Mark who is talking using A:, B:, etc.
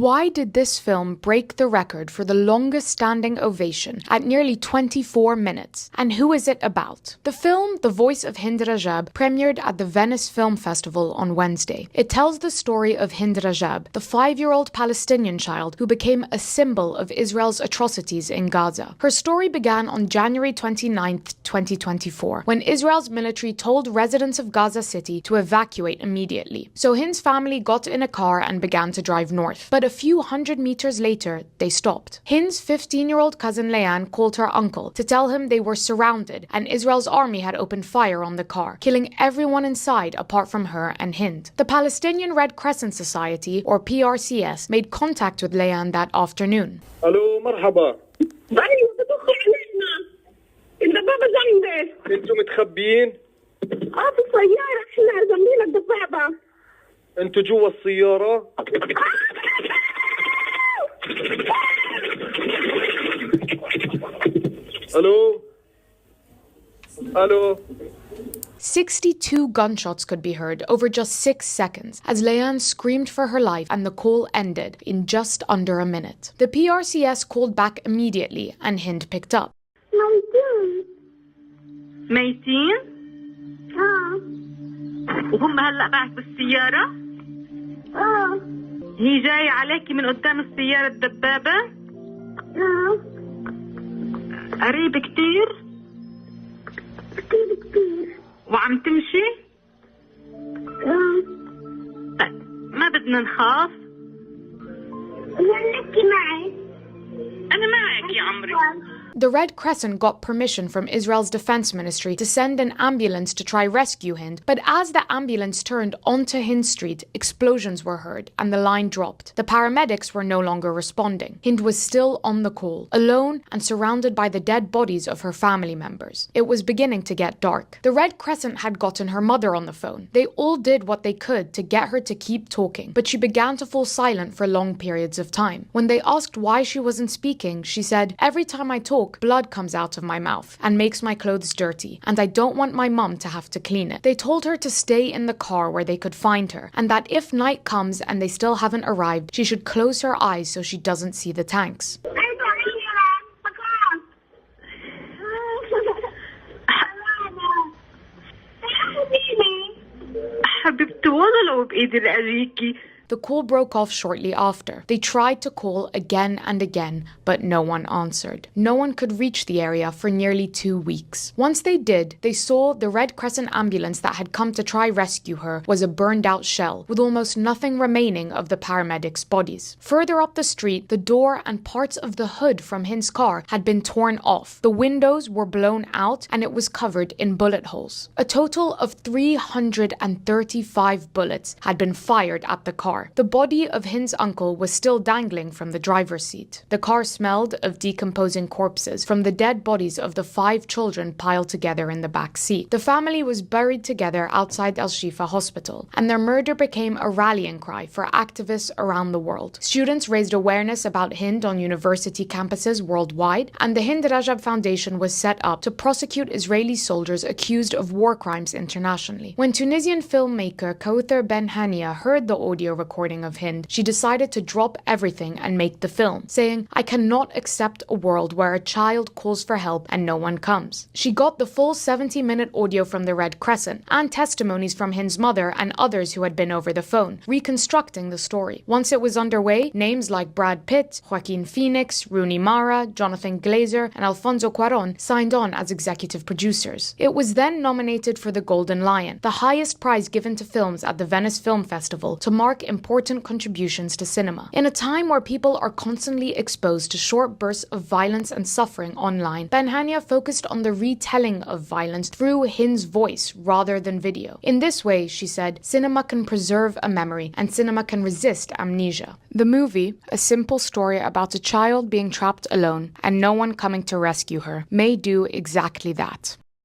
A: Why did this film break the record for the longest standing ovation at nearly 24 minutes? And who is it about? The film, The Voice of Hind Rajab, premiered at the Venice Film Festival on Wednesday. It tells the story of Hind Rajab, the 5-year-old Palestinian child who became a symbol of Israel's atrocities in Gaza. Her story began on January 29, 2024, when Israel's military told residents of Gaza City to evacuate immediately. So Hind's family got in a car and began to drive north. But a few hundred meters later, they stopped. Hind's 15-year-old cousin Leanne called her uncle to tell him they were surrounded and Israel's army had opened fire on the car, killing everyone inside apart from her and Hind. The Palestinian Red Crescent Society, or PRCS, made contact with Leanne that afternoon.
B: الو مرحبا.
C: ايوه بدخل علينا الدبابه جنبي.
B: انتوا متخبيين؟
C: في السياره احنا جنبينا الدبابه.
B: انتوا جوا السيارة؟ الو
A: 62 gunshots could be heard over just 6 seconds as Leanne screamed for her life and the call ended in just under a minute. The PRCS called back immediately and Hind picked up.
C: ميتين؟ وهم هلا معك بالسيارة؟ هي جاية عليكي من قدام السيارة الدبابة؟ قريب كتير؟ كتير وعم تمشي؟ طيب ما بدنا نخاف؟ نحكي معي أنا معك يا عمري.
A: The Red Crescent got permission from Israel's defense ministry to send an ambulance to try rescue Hind, but as the ambulance turned onto Hind Street, explosions were heard and the line dropped. The paramedics were no longer responding. Hind was still on the call, alone and surrounded by the dead bodies of her family members. It was beginning to get dark. The Red Crescent had gotten her mother on the phone. They all did what they could to get her to keep talking, but she began to fall silent for long periods of time. When they asked why she wasn't speaking, she said, "Every time I talk, blood comes out of my mouth and makes my clothes dirty, and I don't want my mum to have to clean it." They told her to stay in the car where they could find her, and that if night comes and they still haven't arrived, she should close her eyes so she doesn't see the tanks.
C: حبيبتي والله لو بإيدي لأجيكي.
A: The call broke off shortly after. They tried to call again and again, but no one answered. No one could reach the area for nearly 2 weeks. Once they did, they saw the Red Crescent ambulance that had come to try rescue her was a burned-out shell, with almost nothing remaining of the paramedics' bodies. Further up the street, the door and parts of the hood from Hind's car had been torn off. The windows were blown out and it was covered in bullet holes. A total of 335 bullets had been fired at the car. The body of Hind's uncle was still dangling from the driver's seat. The car smelled of decomposing corpses from the dead bodies of the 5 children piled together in the back seat. The family was buried together outside Al Shifa Hospital, and their murder became a rallying cry for activists around the world. Students raised awareness about Hind on university campuses worldwide, and the Hind Rajab Foundation was set up to prosecute Israeli soldiers accused of war crimes internationally. When Tunisian filmmaker Kawthar Benhania heard the audio recording of Hind, she decided to drop everything and make the film, saying, "I cannot accept a world where a child calls for help and no one comes." She got the full 70-minute audio from the Red Crescent and testimonies from Hind's mother and others who had been over the phone, reconstructing the story. Once it was underway, names like Brad Pitt, Joaquin Phoenix, Rooney Mara, Jonathan Glazer, and Alfonso Cuarón signed on as executive producers. It was then nominated for the Golden Lion, the highest prize given to films at the Venice Film Festival, to mark important contributions to cinema. In a time where people are constantly exposed to short bursts of violence and suffering online, Benhania focused on the retelling of violence through Hind's voice rather than video. In this way, she said, cinema can preserve a memory and cinema can resist amnesia. The movie, a simple story about a child being trapped alone and no one coming to rescue her, may do exactly that.